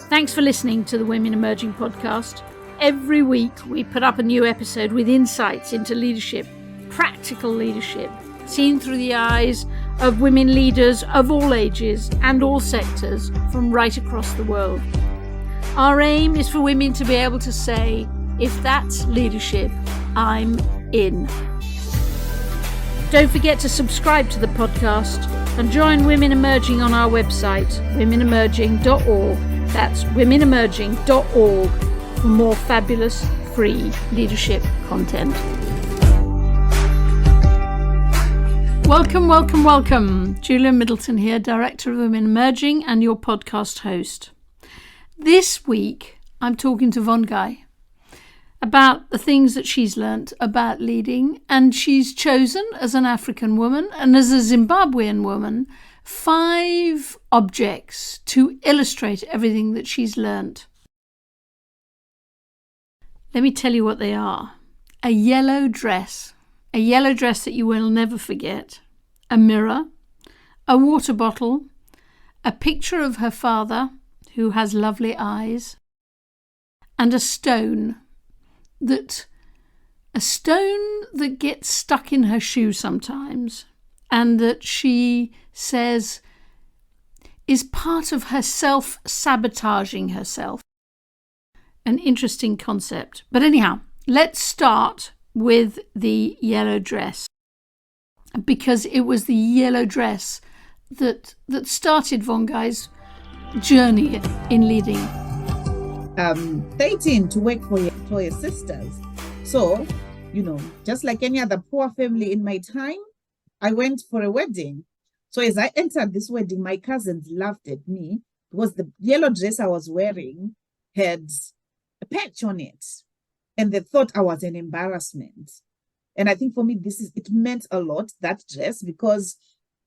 Thanks for listening to the Women Emerging podcast. Every week we put up a new episode with insights into leadership, practical leadership, seen through the eyes of women leaders of all ages and all sectors from right across the world. Our aim is for women to be able to say, if that's leadership, I'm in. Don't forget to subscribe to the podcast and join Women Emerging on our website, womenemerging.org. That's womenemerging.org for more fabulous free leadership content. Welcome. Julia Middleton here, Director of Women Emerging and your podcast host. This week, I'm talking to Vongai about the things that she's learnt about leading, and she's chosen, as an African woman and as a Zimbabwean woman, 5 objects to illustrate everything that she's learnt. Let me tell you what they are. A yellow dress that you will never forget, a mirror, a water bottle, a picture of her father, who has lovely eyes, and a stone that gets stuck in her shoe sometimes, and that she says is part of her self-sabotaging herself. An interesting concept. But anyhow, let's start with the yellow dress, because it was the yellow dress that started Vongai's journey in leading. 13 to work for your sisters. So, just like any other poor family in my time, I went for a wedding. So as I entered this wedding, my cousins laughed at me because the yellow dress I was wearing had a patch on it, and they thought I was an embarrassment. And I think for me, it meant a lot, that dress, because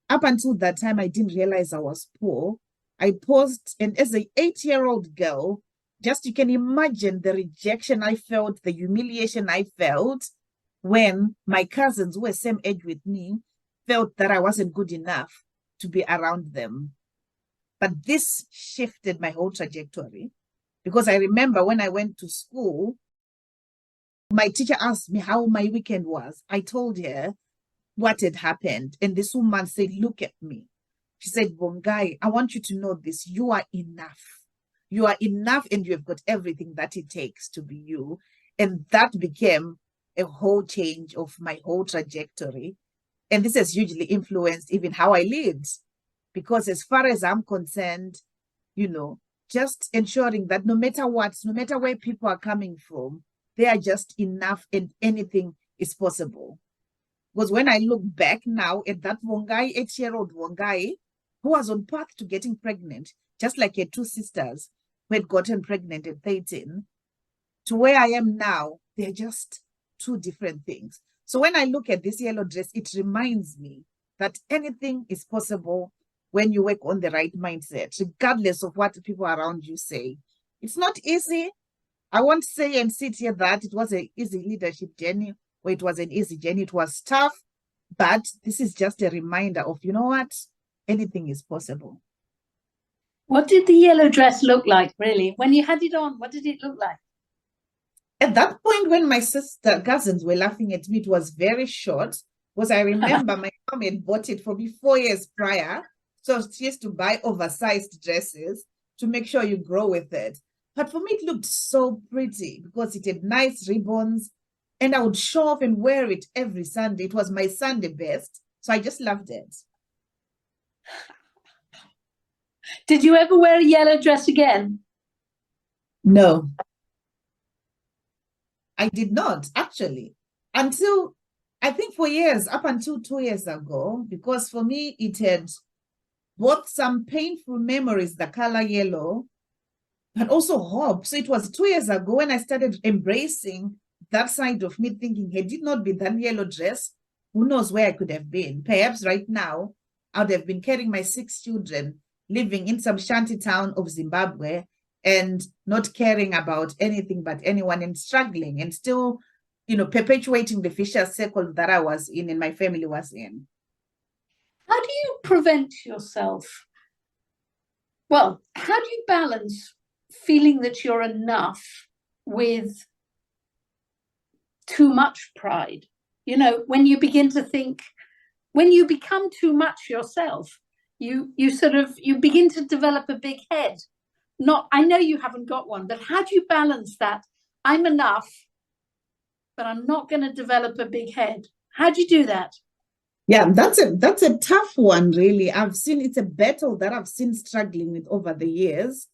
up until that time, I didn't realize I was poor. I posed, and as an 8-year-old girl, just you can imagine the rejection I felt, the humiliation I felt when my cousins who were same age with me felt that I wasn't good enough to be around them. But this shifted my whole trajectory, because I remember when I went to school, my teacher asked me how my weekend was. I told her what had happened. And this woman said, look at me. She said, Vongai, I want you to know this. You are enough. You are enough, and you have got everything that it takes to be you. And that became a whole change of my whole trajectory. And this has hugely influenced even how I lead. Because as far as I'm concerned, just ensuring that no matter where people are coming from, they are just enough and anything is possible. Because when I look back now at that Vongai, 8-year-old Vongai, who was on path to getting pregnant, just like her 2 sisters who had gotten pregnant at 13, to where I am now, they're just 2 different things. So when I look at this yellow dress, it reminds me that anything is possible when you work on the right mindset, regardless of what people around you say. It's not easy. I won't say and sit here that it was an easy leadership journey or it was an easy journey. It was tough, but this is just a reminder of, anything is possible. What did the yellow dress look like, really? When you had it on, what did it look like? At that point, when my cousins were laughing at me, it was very short, because I remember my mom had bought it for me 4 years prior. So she used to buy oversized dresses to make sure you grow with it. But for me, it looked so pretty because it had nice ribbons, and I would show off and wear it every Sunday. It was my Sunday best. So I just loved it. Did you ever wear a yellow dress again? No. I did not, actually, until I think for years, up until 2 years ago, because for me, it had both some painful memories, the color yellow, but also hope. So it was 2 years ago when I started embracing that side of me, thinking, had it not been that yellow dress, who knows where I could have been? Perhaps right now, I would have been carrying my 6 children, living in some shanty town of Zimbabwe, and not caring about anything but anyone, and struggling and still, perpetuating the vicious circle that I was in and my family was in. How do you prevent yourself? Well, how do you balance feeling that you're enough with too much pride. You know, when you begin to think, when you become too much yourself, you begin to develop a big head. Not, I know you haven't got one, but how do you balance that? I'm enough, but I'm not going to develop a big head. How do you do that? Yeah, that's a tough one, really. It's a battle that I've seen struggling with over the years.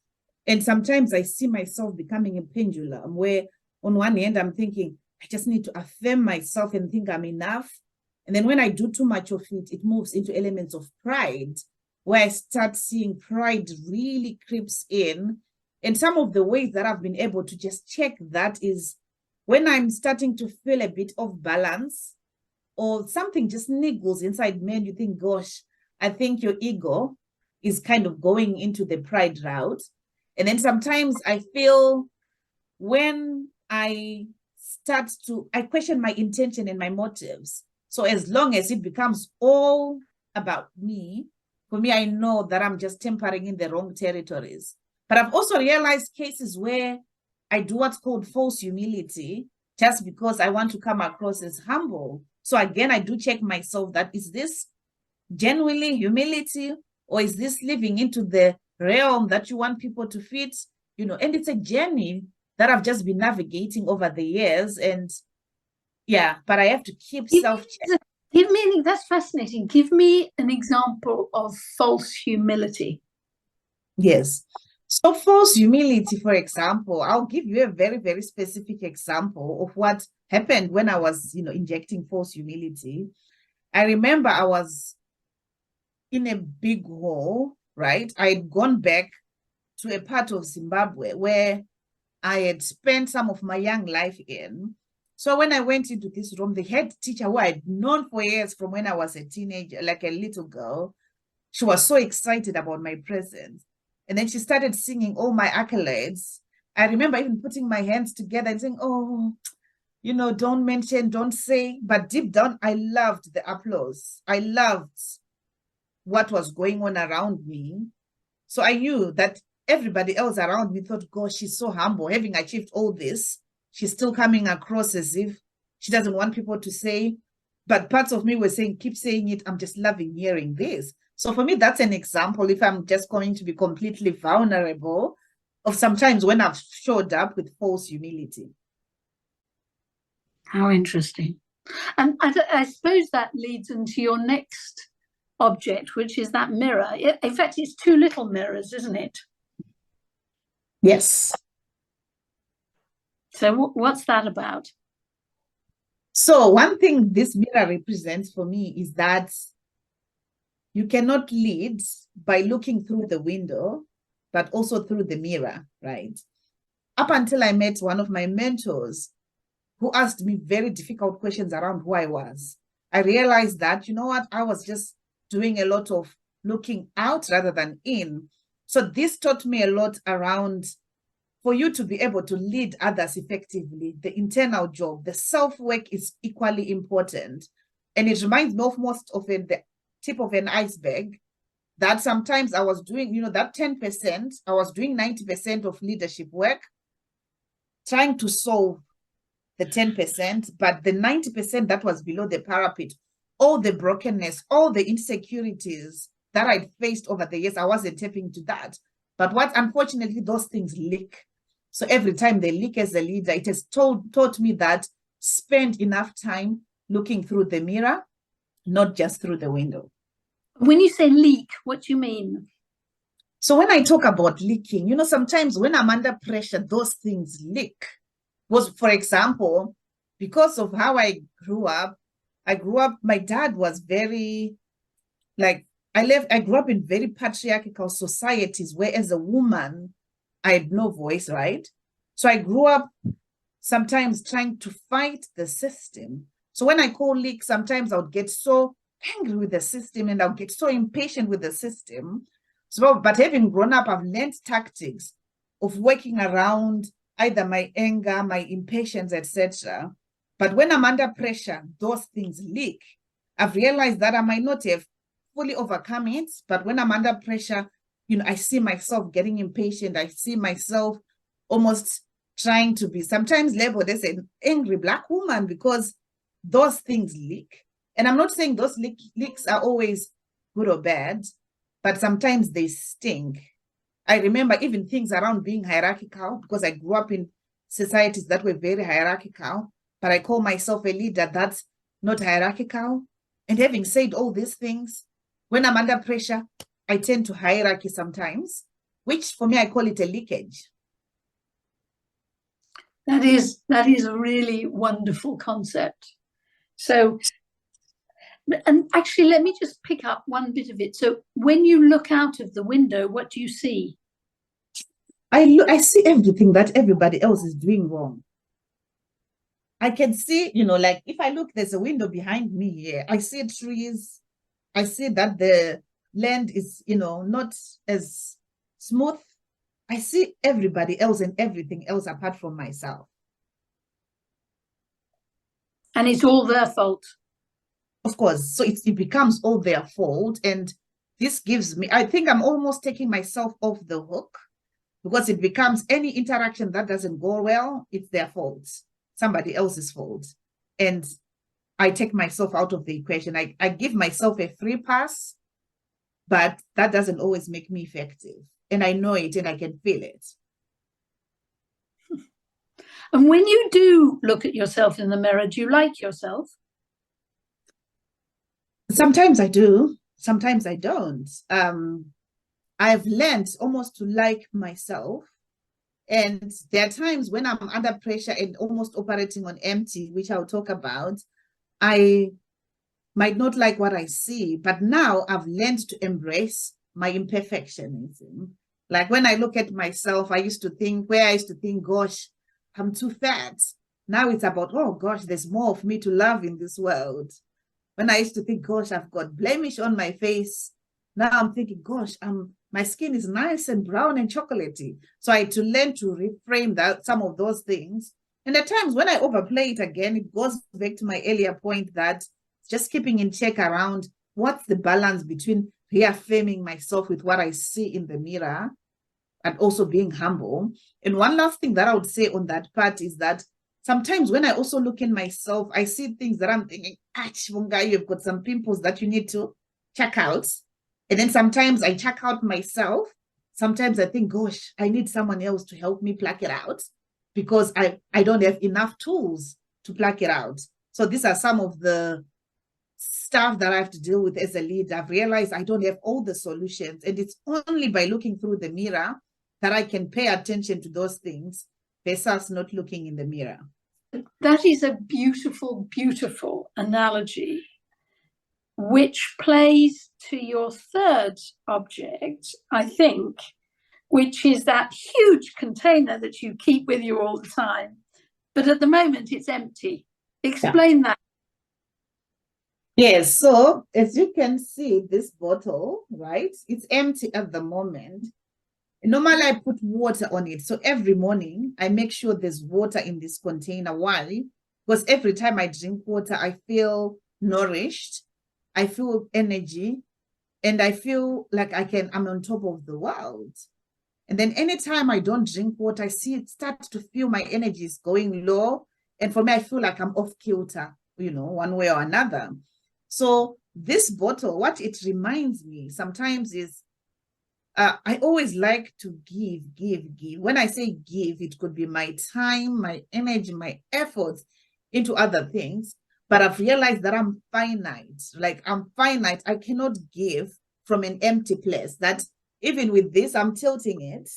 And sometimes I see myself becoming a pendulum where on one hand, I'm thinking, I just need to affirm myself and think I'm enough. And then when I do too much of it, it moves into elements of pride, where I start seeing pride really creeps in. And some of the ways that I've been able to just check that is when I'm starting to feel a bit of balance, or something just niggles inside me and you think, gosh, I think your ego is kind of going into the pride route. And then sometimes I feel when I question my intention and my motives. So as long as it becomes all about me, for me, I know that I'm just tampering in the wrong territories. But I've also realized cases where I do what's called false humility, just because I want to come across as humble. So again, I do check myself that is this genuinely humility, or is this living into the realm that you want people to fit? You know, and it's a journey that I've just been navigating over the years. And yeah, but I have to keep self-check. That's fascinating. Give me an example of false humility. Yes. So false humility, for example, I'll give you a very, very specific example of what happened when I was, injecting false humility. I remember I was in a big hole, right? I had gone back to a part of Zimbabwe where I had spent some of my young life in. So when I went into this room, the head teacher, who I'd known for years from when I was a teenager, like a little girl, she was so excited about my presence. And then she started singing all my accolades. I remember even putting my hands together and saying, oh, don't mention, don't say. But deep down, I loved the applause. I loved what was going on around me. So I knew that everybody else around me thought, gosh, she's so humble. Having achieved all this, she's still coming across as if she doesn't want people to say. But parts of me were saying, keep saying it. I'm just loving hearing this. So for me, that's an example, if I'm just going to be completely vulnerable, of sometimes when I've showed up with false humility. How interesting. And I suppose that leads into your next object, which is that mirror. In fact, it's two little mirrors, isn't it? Yes. So what's that about? So one thing this mirror represents for me is that you cannot lead by looking through the window, but also through the mirror, right? Up until I met one of my mentors who asked me very difficult questions around who I was, I realized that, you know what, I was just doing a lot of looking out rather than in. So this taught me a lot around, for you to be able to lead others effectively, the internal job, the self-work is equally important. And it reminds me of most often the tip of an iceberg, that sometimes I was doing, that 10%, I was doing 90% of leadership work, trying to solve the 10%, but the 90% that was below the parapet, all the brokenness, all the insecurities that I'd faced over the years, I wasn't tapping to that. But unfortunately, those things leak. So every time they leak as a leader, it has taught me that spend enough time looking through the mirror, not just through the window. When you say leak, what do you mean? So when I talk about leaking, sometimes when I'm under pressure, those things leak. For example, because of how I grew up, my dad was very, I grew up in very patriarchal societies where as a woman, I had no voice, right? So I grew up sometimes trying to fight the system. So when I call leak, sometimes I would get so angry with the system and I'll get so impatient with the system. So, but having grown up, I've learned tactics of working around either my anger, my impatience, etc. But when I'm under pressure, those things leak. I've realized that I might not have fully overcome it, but when I'm under pressure, I see myself getting impatient. I see myself almost trying to be sometimes labeled as an angry Black woman because those things leak. And I'm not saying those leaks are always good or bad, but sometimes they sting. I remember even things around being hierarchical because I grew up in societies that were very hierarchical, but I call myself a leader that's not hierarchical. And having said all these things, when I'm under pressure, I tend to hierarchy sometimes, which for me, I call it a leakage. That is a really wonderful concept. So, and actually, let me just pick up one bit of it. So when you look out of the window, what do you see? I see everything that everybody else is doing wrong. I can see, like if I look, there's a window behind me here. I see trees. I see that the land is, not as smooth. I see everybody else and everything else apart from myself. And it's all their fault. Of course. So it becomes all their fault. And this gives me, I think I'm almost taking myself off the hook because it becomes any interaction that doesn't go well, it's their fault, somebody else's fault. And I take myself out of the equation. I give myself a free pass, but that doesn't always make me effective. And I know it and I can feel it. And when you do look at yourself in the mirror, do you like yourself? Sometimes I do, sometimes I don't. I've learned almost to like myself. And there are times when I'm under pressure and almost operating on empty, which I'll talk about, I might not like what I see, but now I've learned to embrace my imperfectionism. Like when I look at myself, I used to think, gosh, I'm too fat. Now it's about, oh gosh, there's more of me to love in this world. When I used to think, gosh, I've got blemish on my face. Now I'm thinking, gosh, my skin is nice and brown and chocolatey. So I had to learn to reframe some of those things. And at times when I overplay it again, it goes back to my earlier point that just keeping in check around what's the balance between reaffirming myself with what I see in the mirror and also being humble. And one last thing that I would say on that part is that sometimes when I also look in myself, I see things that I'm thinking, Vongai, you've got some pimples that you need to check out. And then sometimes I check out myself. Sometimes I think, gosh, I need someone else to help me pluck it out because I don't have enough tools to pluck it out. So these are some of the stuff that I have to deal with as a leader. I've realized I don't have all the solutions. And it's only by looking through the mirror that I can pay attention to those things versus not looking in the mirror. That is a beautiful, beautiful analogy, which plays to your third object, I think, which is that huge container that you keep with you all the time. But at the moment, it's empty. Explain that. Yes, so as you can see, this bottle, right, it's empty at the moment. Normally, I put water on it. So every morning, I make sure there's water in this container. Why? Because every time I drink water, I feel nourished. I feel energy. And I feel like I'm on top of the world. And then anytime I don't drink water, I see it start to feel my energy is going low. And for me, I feel like I'm off kilter, one way or another. So this bottle, what it reminds me sometimes is, I always like to give. When I say give, it could be my time, my energy, my efforts into other things. But I've realized that I'm finite. Like I'm finite. I cannot give from an empty place. That even with this, I'm tilting it.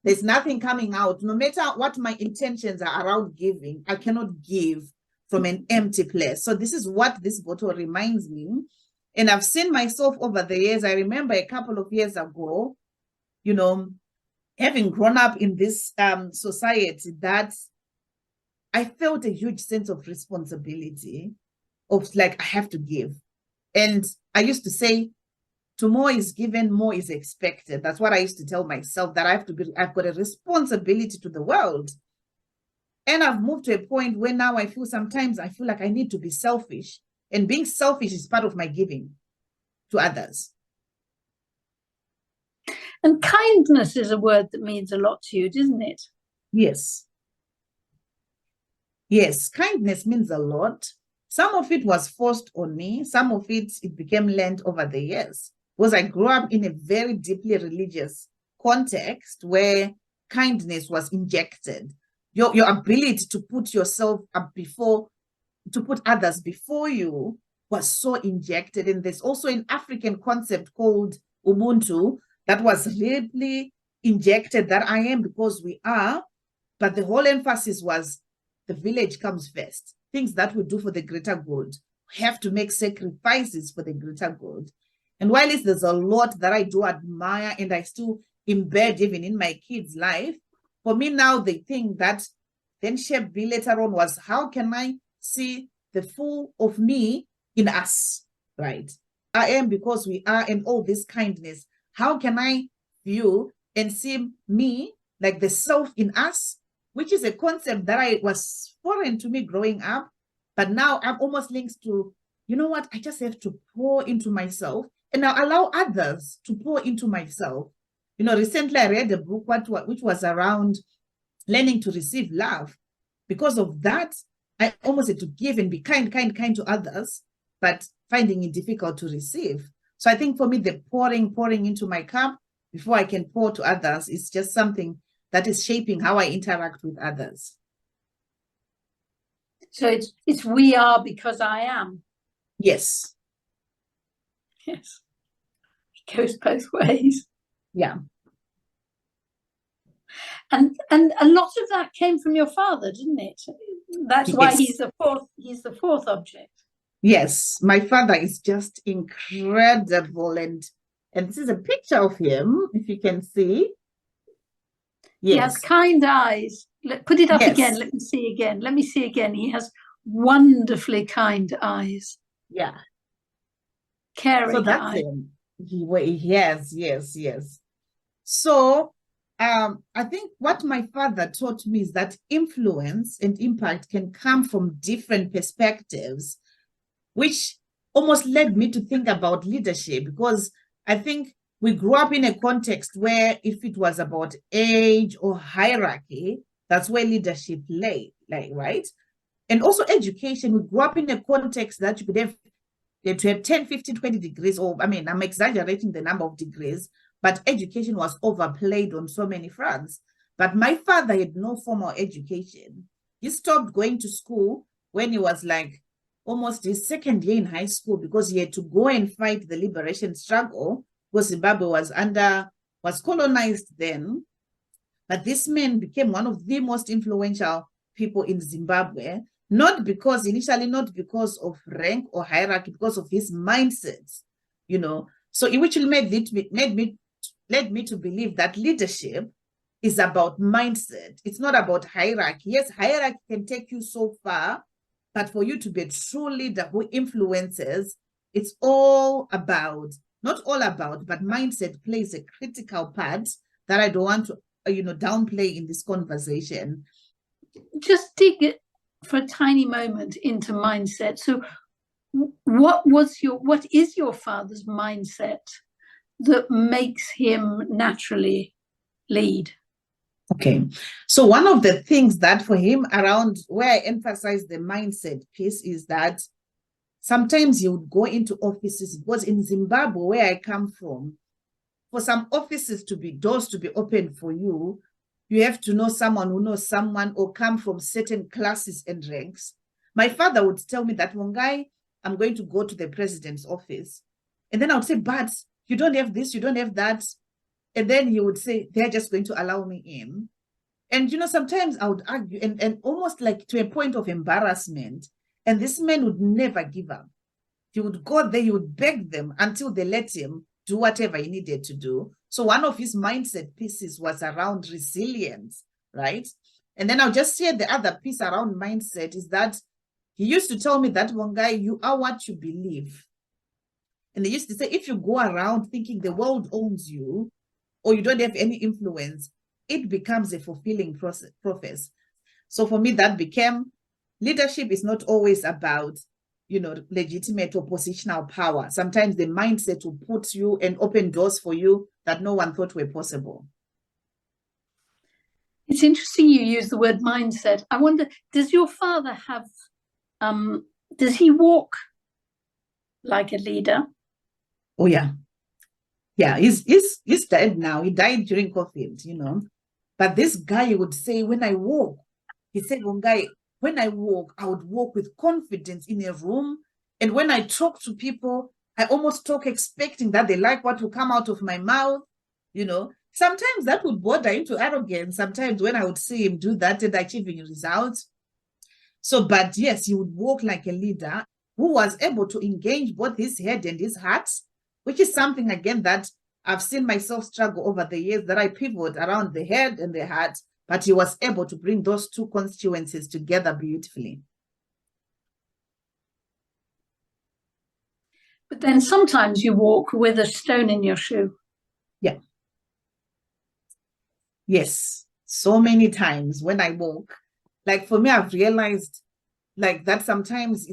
There's nothing coming out. No matter what my intentions are around giving, I cannot give from an empty place. So this is what this bottle reminds me. And I've seen myself over the years. I remember a couple of years ago, having grown up in this society, that I felt a huge sense of responsibility of like, I have to give. And I used to say, to more is given, more is expected. That's what I used to tell myself, that I've got a responsibility to the world. And I've moved to a point where now I feel like I need to be selfish. And being selfish is part of my giving to others. And kindness is a word that means a lot to you, doesn't it? Yes. Yes, kindness means a lot. Some of it was forced on me. Some of it became learned over the years. Because I grew up in a very deeply religious context where kindness was injected. Your ability to put yourself up before, to put others before you was so injected. And there's also an African concept called Ubuntu that was really injected, that I am because we are, but the whole emphasis was the village comes first. Things that we do for the greater good. We have to make sacrifices for the greater good. And while there's a lot that I do admire and I still embed even in my kids' life, for me now, the thing that then shaped me later on was, how can I see the full of me in us, right? I am because we are, and all this kindness. How can I view and see me like the self in us, which is a concept that was foreign to me growing up, but now I'm almost linked to, you know what, I just have to pour into myself and now allow others to pour into myself. You know, recently I read a book which was around learning to receive love. Because of that, I almost had to give and be kind to others, but finding it difficult to receive. So I think for me, the pouring into my cup before I can pour to others is just something that is shaping how I interact with others. So it's we are because I am. Yes. Yes. It goes both ways. Yeah. And a lot of that came from your father, didn't it? That's why he's the fourth object. Yes, my father is just incredible, and this is a picture of him, if you can see. Yes. He has kind eyes. Put it up again. Let me see again. Let me see again. He has wonderfully kind eyes. Yeah. Caring so that's eyes. Him. Yes. So I think what my father taught me is that influence and impact can come from different perspectives, which almost led me to think about leadership, because I think we grew up in a context where if it was about age or hierarchy, that's where leadership lay, right? And also education, we grew up in a context that you could have to have 10, 15, 20 degrees, or I'm exaggerating the number of degrees, but education was overplayed on so many fronts. But my father had no formal education. He stopped going to school when he was like almost his second year in high school, because he had to go and fight the liberation struggle, because Zimbabwe was colonized then. But this man became one of the most influential people in Zimbabwe, initially not because of rank or hierarchy, because of his mindsets, So which led me to believe that leadership is about mindset. It's not about hierarchy. Yes, hierarchy can take you so far, but for you to be a true leader who influences, it's not all about, but mindset plays a critical part that I don't want to, downplay in this conversation. Just dig it for a tiny moment into mindset. So what is your father's mindset that makes him naturally lead? Okay, so one of the things that for him, around where I emphasize the mindset piece, is that sometimes he would go into offices, because in Zimbabwe, where I come from, for some offices doors to be open for you, you have to know someone who knows someone or come from certain classes and ranks. My father would tell me that, Vongai, I'm going to go to the president's office. And then I would say, but you don't have this, you don't have that. And then he would say, they're just going to allow me in. And, sometimes I would argue and almost like to a point of embarrassment. And this man would never give up. He would go there, he would beg them until they let him do whatever he needed to do. So one of his mindset pieces was around resilience, right? And then I'll just share the other piece around mindset is that he used to tell me that, Vongai, you are what you believe. And they used to say, if you go around thinking the world owns you or you don't have any influence, it becomes a fulfilling process. So for me, that became leadership is not always about legitimate or positional power. Sometimes the mindset will put you and open doors for you that no one thought were possible. It's interesting you use the word mindset. I wonder, does your father have, does he walk like a leader? Oh, yeah. Yeah, he's dead now. He died during COVID, But this guy would say, when I walk, he said, Vongai, when I walk, I would walk with confidence in a room. And when I talk to people, I almost talk expecting that they like what will come out of my mouth. Sometimes that would border into arrogance. Sometimes when I would see him do that and achieving results. So, but yes, he would walk like a leader who was able to engage both his head and his heart, which is something, again, that I've seen myself struggle over the years, that I pivot around the head and the heart, but he was able to bring those two constituencies together beautifully. But then sometimes you walk with a stone in your shoe. Yeah. Yes. So many times when I walk, like for me, I've realized like that sometimes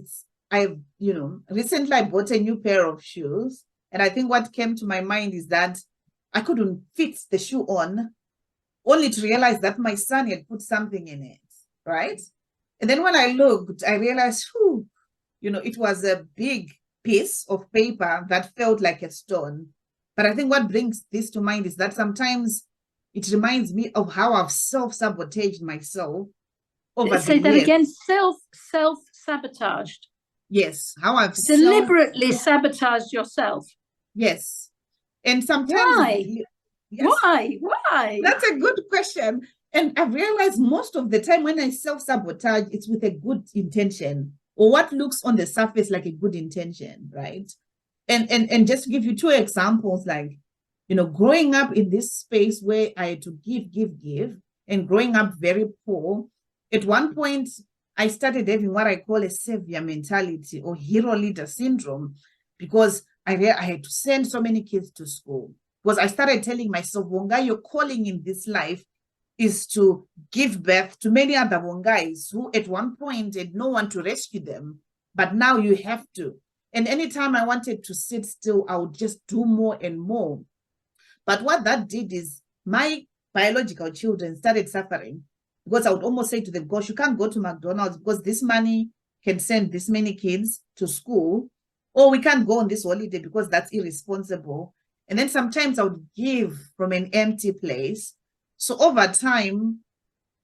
recently I bought a new pair of shoes. And I think what came to my mind is that I couldn't fit the shoe on, only to realize that my son had put something in it, right? And then when I looked, I realized, it was a big piece of paper that felt like a stone. But I think what brings this to mind is that sometimes it reminds me of how I've self-sabotaged myself over the years. Say that again, self-sabotaged. Yes, how I've deliberately sabotaged yourself. Yes. And sometimes why? Yes, why? That's a good question. And I've realized most of the time when I self-sabotage, it's with a good intention, or what looks on the surface like a good intention, right? And just to give you two examples, like, growing up in this space where I had to give, and growing up very poor, at one point, I started having what I call a savior mentality or hero leader syndrome, because I had to send so many kids to school. Because I started telling myself, Vongai, your calling in this life is to give birth to many other Vongais who at one point had no one to rescue them, but now you have to. And anytime I wanted to sit still, I would just do more and more. But what that did is my biological children started suffering, because I would almost say to them, gosh, you can't go to McDonald's because this money can send this many kids to school, or we can't go on this holiday because that's irresponsible. And then sometimes I would give from an empty place. So over time,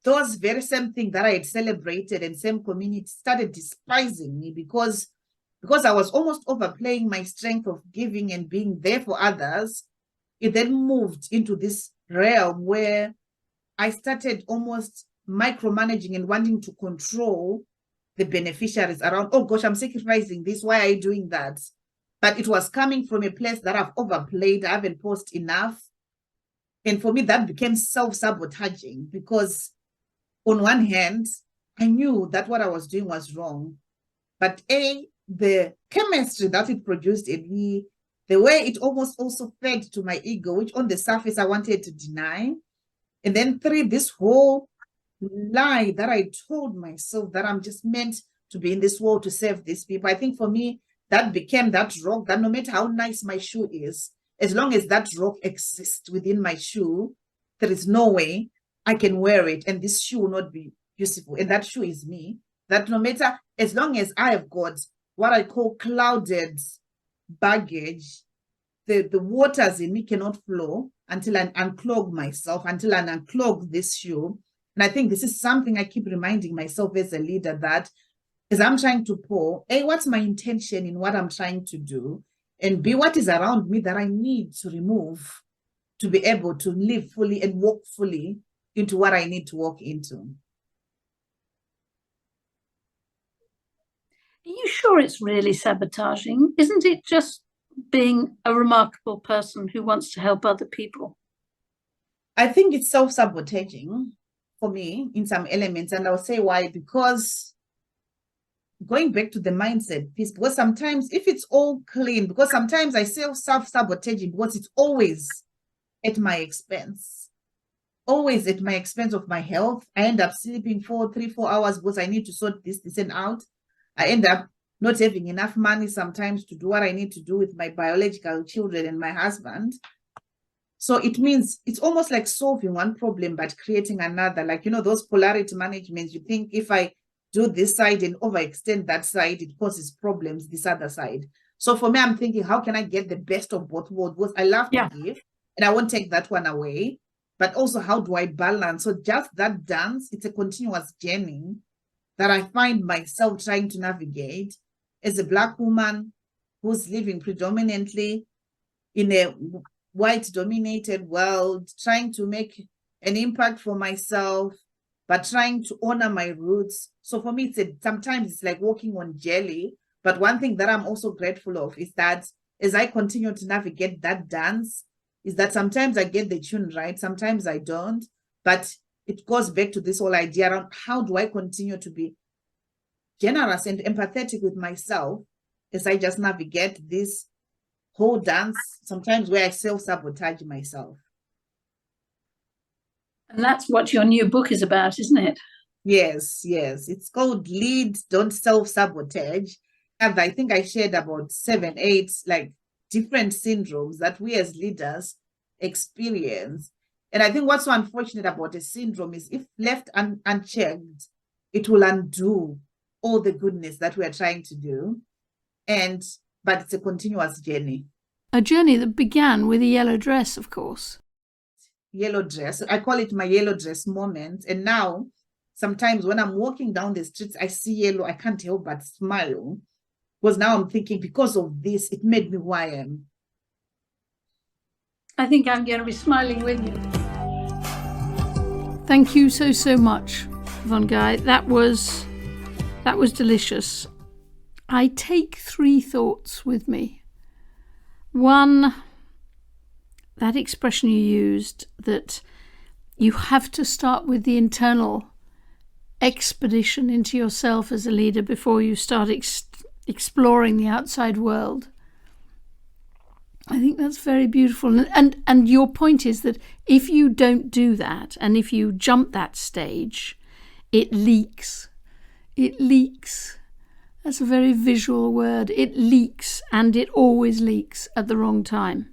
those very same thing that I had celebrated and same community started despising me because I was almost overplaying my strength of giving and being there for others. It then moved into this realm where I started almost micromanaging and wanting to control the beneficiaries around. Oh gosh, I'm sacrificing this. Why are you doing that? But it was coming from a place that I've overplayed. I haven't posted enough. And for me, that became self-sabotaging, because on one hand, I knew that what I was doing was wrong. But the chemistry that it produced in me, the way it almost also fed to my ego, which on the surface I wanted to deny. And then 3, this whole lie that I told myself that I'm just meant to be in this world to serve these people. I think for me, that became that rock that no matter how nice my shoe is, as long as that rock exists within my shoe, there is no way I can wear it and this shoe will not be useful. And that shoe is me. That no matter, as long as I have got what I call clouded baggage, the waters in me cannot flow until I unclog myself, until I unclog this shoe. And I think this is something I keep reminding myself as a leader, that as I'm trying to pour, A, what's my intention in what I'm trying to do? And B, what is around me that I need to remove to be able to live fully and walk fully into what I need to walk into. Are you sure it's really sabotaging? Isn't it just being a remarkable person who wants to help other people? I think it's self-sabotaging for me in some elements, and I'll say why. Because going back to the mindset piece, because sometimes if it's all clean, because sometimes I self-sabotaging because it's always at my expense, always at my expense of my health. I end up sleeping 3-4 hours because I need to sort this and out. I end up not having enough money sometimes to do what I need to do with my biological children and my husband. So it means it's almost like solving one problem, but creating another. Like, those polarity managements, you think if I do this side and overextend that side, it causes problems, this other side. So for me, I'm thinking, how can I get the best of both worlds? Because I love to give, and I won't take that one away. But also, how do I balance? So just that dance, it's a continuous journey that I find myself trying to navigate as a Black woman who's living predominantly in a white-dominated world, trying to make an impact for myself, but trying to honor my roots. So for me, sometimes it's like walking on jelly. But one thing that I'm also grateful of is that as I continue to navigate that dance, is that sometimes I get the tune right, sometimes I don't. But it goes back to this whole idea around how do I continue to be generous and empathetic with myself as I just navigate this whole dance, sometimes where I self-sabotage myself. And that's what your new book is about, isn't it? Yes. It's called Lead, Don't Self-Sabotage. And I think I shared about 7, 8 like different syndromes that we as leaders experience. And I think what's so unfortunate about a syndrome is if left unchecked, it will undo all the goodness that we are trying to do. But it's a continuous journey. A journey that began with a yellow dress, of course. Yellow dress. I call it my yellow dress moment. And now, sometimes when I'm walking down the streets, I see yellow, I can't help but smile. Because now I'm thinking, because of this, it made me who I am. I think I'm going to be smiling with you. Thank you so much, Vongai. That was delicious. I take 3 thoughts with me. 1, that expression you used, that you have to start with the internal expedition into yourself as a leader before you start exploring the outside world. I think that's very beautiful. And your point is that if you don't do that, and if you jump that stage, it leaks. It leaks. That's a very visual word. It leaks, and it always leaks at the wrong time.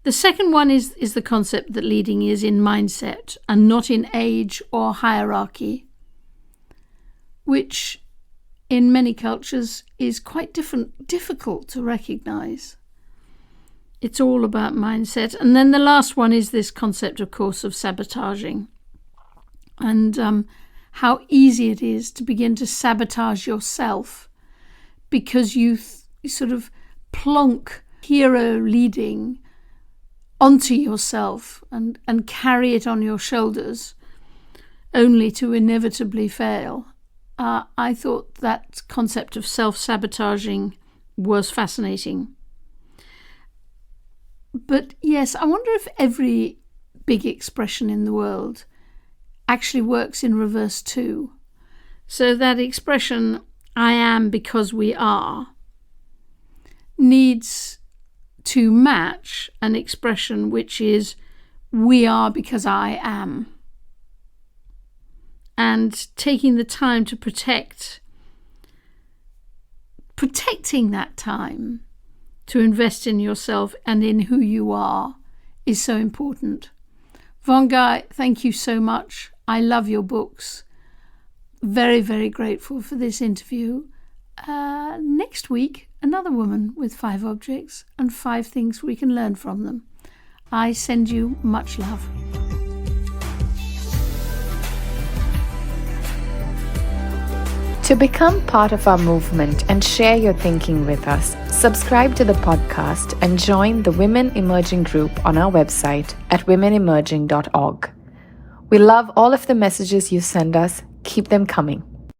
The second one is the concept that leading is in mindset and not in age or hierarchy, which in many cultures is quite difficult to recognize. It's all about mindset. And then the last one is this concept, of course, of sabotaging, and how easy it is to begin to sabotage yourself because you sort of plonk hero leading onto yourself and carry it on your shoulders only to inevitably fail. I thought that concept of self-sabotaging was fascinating. But yes, I wonder if every big expression in the world actually works in reverse too. So that expression, I am because we are, needs to match an expression which is we are because I am. And taking the time to protecting that time to invest in yourself and in who you are is so important. Vongai, thank you so much. I love your books. Very, very grateful for this interview. Next week, another woman with 5 objects and 5 things we can learn from them. I send you much love. To become part of our movement and share your thinking with us, subscribe to the podcast and join the Women Emerging group on our website at womenemerging.org. We love all of the messages you send us. Keep them coming.